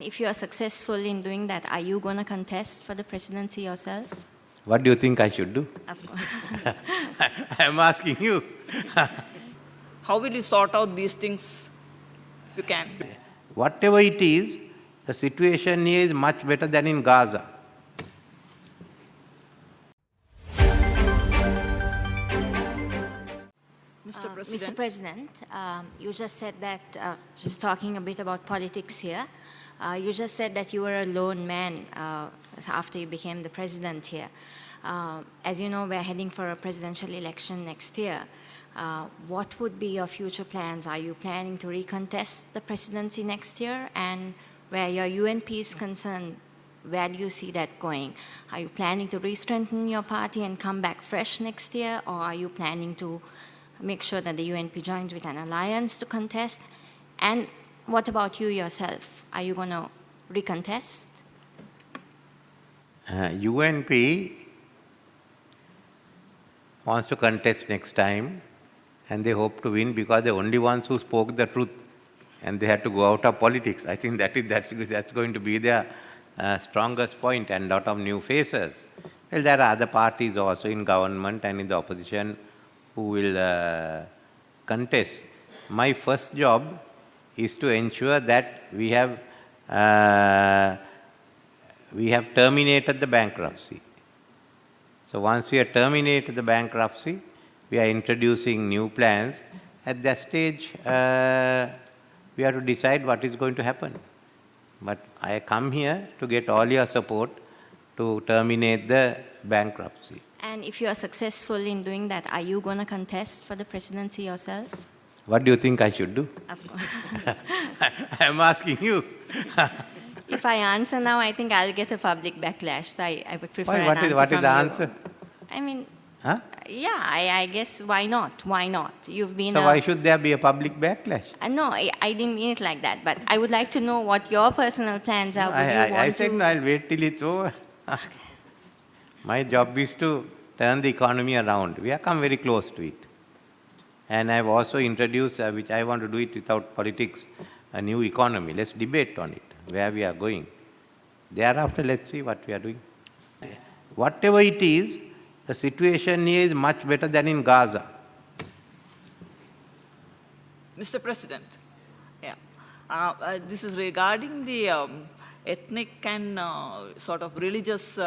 If you are successful in doing that, are you going to contest for the presidency yourself? What do you think I should do? Of course. I'm asking you. How will you sort out these things if you can? Whatever it is, the situation here is much better than in Gaza. Mr. Mr. President, President, you just said that, just talking a bit about politics here, you just said that you were a lone man after you became the president here. As you know, we're heading for a presidential election next year. What would be your future plans? Are you planning to recontest the presidency next year? And where your UNP is concerned, where do you see that going? Are you planning to re-strengthen your party and come back fresh next year? Or are you planning to make sure that the UNP joins with an alliance to contest? And what about you yourself? Are you going to recontest? UNP wants to contest next time, and they hope to win because they're the only ones who spoke the truth, and they had to go out of politics. I think that's going to be their strongest point, and a lot of new faces. Well, there are other parties also in government and in the opposition who will contest. My first job is to ensure that we have terminated the bankruptcy. So once we have terminated the bankruptcy, we are introducing new plans. At that stage, we have to decide what is going to happen. But I come here to get all your support to terminate the bankruptcy. And if you are successful in doing that, are you going to contest for the presidency yourself? What do you think I should do? Of course. I'm asking you. If I answer now, I think I'll get a public backlash. So I would prefer Why? an What answer is from the you. answer? I mean, Huh? yeah, I guess why not? Why not? You've been So why should there be a public backlash? No, I didn't mean it like that. But I would like to know what your personal plans are. Would you want I said to? no, I'll wait till it's over. My job is to turn the economy around. We have come very close to it. And I've also introduced, which I want to do it without politics, a new economy. Let's debate on it, where we are going. Thereafter, let's see what we are doing. Whatever it is, the situation here is much better than in Gaza. Mr. President, yeah, this is regarding the ethnic and sort of religious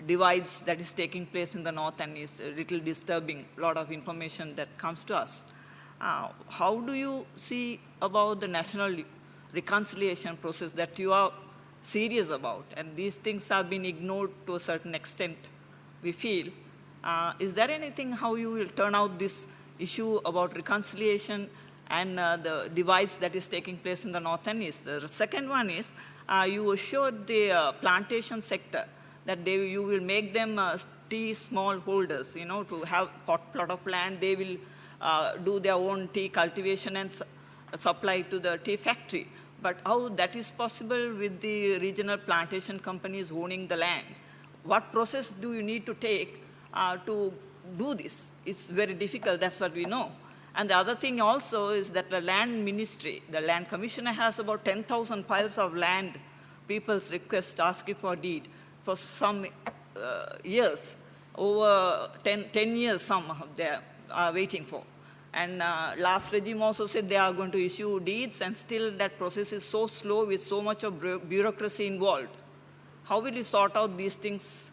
divides that is taking place in the north and is a little disturbing, a lot of information that comes to us. How do you see about the national reconciliation process that you are serious about? And these things have been ignored to a certain extent, we feel. Is there anything how you will turn out this issue about reconciliation and the divides that is taking place in the north and east? The second one is, you assured the plantation sector that you will make them tea small holders, to have plot of land. They will do their own tea cultivation and supply to the tea factory. But how that is possible with the regional plantation companies owning the land? What process do you need to take to do this? It's very difficult, that's what we know. And the other thing also is that the land ministry, the land commissioner has about 10,000 files of land, people's request asking for deed for some years, over 10 years some they are waiting for. And last regime also said they are going to issue deeds, and still that process is so slow with so much of bureaucracy involved. How will you sort out these things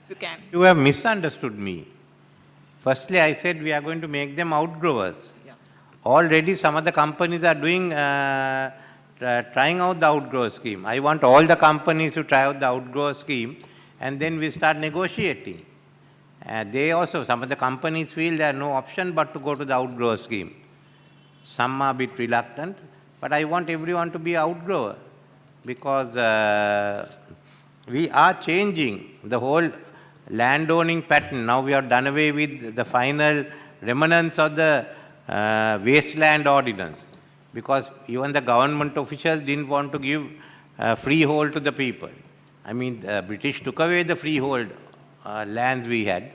if you can? You have misunderstood me. Firstly, I said we are going to make them outgrowers. Yeah. Already some of the companies are doing, trying out the outgrower scheme. I want all the companies to try out the outgrower scheme, and then we start negotiating. Some of the companies feel there are no option but to go to the outgrower scheme. Some are a bit reluctant, but I want everyone to be outgrower because we are changing the whole landowning pattern. Now we have done away with the final remnants of the wasteland ordinance because even the government officials didn't want to give freehold to the people. I mean, the British took away the freehold lands we had.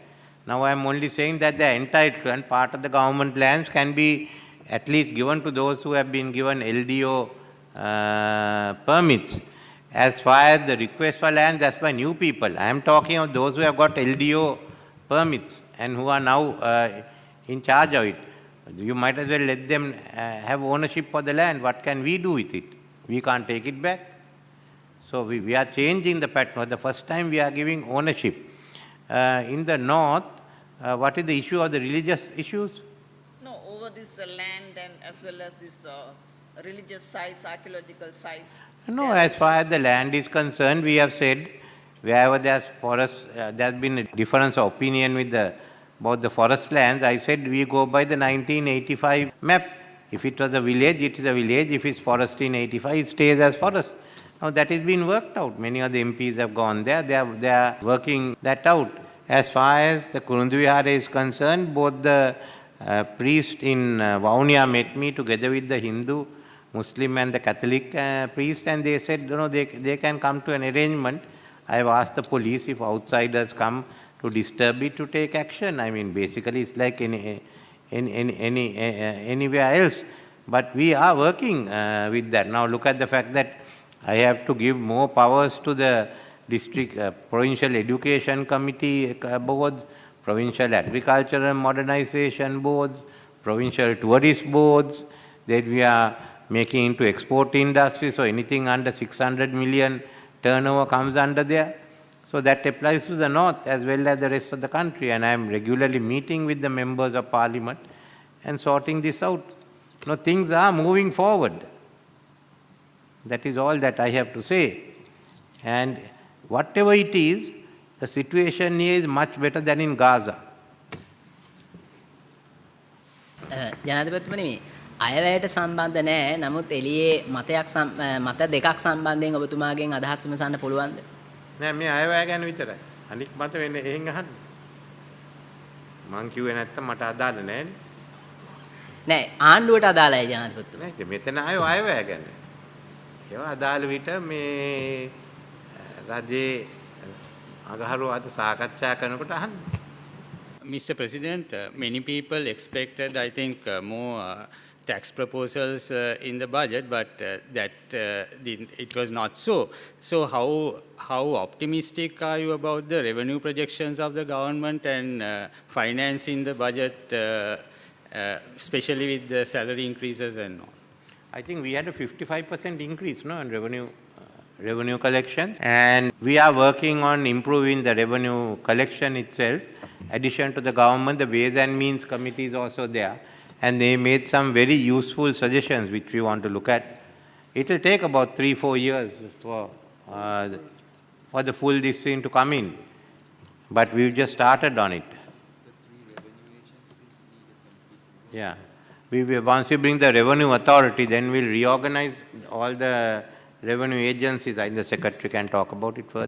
Now I am only saying that the entitled part of the government lands can be at least given to those who have been given LDO permits. As far as the request for land, that's by new people. I am talking of those who have got LDO permits and who are now in charge of it. You might as well let them have ownership for the land. What can we do with it? We can't take it back. So we are changing the pattern. For the first time, we are giving ownership. In the north, what is the issue of the religious issues? No, over this land and as well as this religious sites, archaeological sites. No, as far as the land is concerned, we have said wherever there's forest, there's been a difference of opinion with about the forest lands. I said we go by the 1985 map. If it was a village, it is a village. If it's forest in 85, it stays as forest. Now that is being worked out. Many of the MPs have gone there. They are working that out. As far as the Kurunduvihara is concerned, both the priest in Vaunia met me together with the Hindu, Muslim and the Catholic priest, and they said, you know, they can come to an arrangement. I have asked the police if outsiders come to disturb it to take action. I mean, basically it's like anywhere else. But we are working with that. Now look at the fact that I have to give more powers to the district, provincial education committee boards, provincial agricultural modernization boards, provincial tourist boards, that we are making into export industry, so anything under 600 million turnover comes under there. So that applies to the north as well as the rest of the country, and I am regularly meeting with the members of parliament and sorting this out. Now things are moving forward. That is all that I have to say. And whatever it is, the situation here is much better than in Gaza. ජනාධිපතිතුමනි අයවැයට සම්බන්ධ නැහැ. නමුත් එළියේ මත දෙකක් සම්බන්ධයෙන් ඔබතුමාගෙන් අදහස් විමසන්න පුළුවන්ද? නෑ මේ අයවැය ගැන විතරයි. අනික් මත වෙන්නේ එහෙන් අහන්න. මං කිව්වේ නැත්තම් මට අදාළ නෑනේ. නෑ ආණ්ඩුවට අදාළයි ජනාධිපතිතුමනි. නෑ මෙතන අයවැය ගැන. ඒවා අදාළ විට මේ රජේ අගහරුව අද සාකච්ඡා කරනකොට අහන්න. Mr. President, many people expected, I think, more tax proposals in the budget, but it was not so. So how optimistic are you about the revenue projections of the government and financing the budget, especially with the salary increases and all? I think we had a 55% increase in revenue collection, and we are working on improving the revenue collection itself. Addition to the government, the Ways and Means Committee is also there, and they made some very useful suggestions which we want to look at. It will take about 3-4 years for the full this thing to come in, but we've just started on it. Yeah. Once we bring the revenue authority, then we'll reorganize all the revenue agencies. I think the secretary can talk about it further.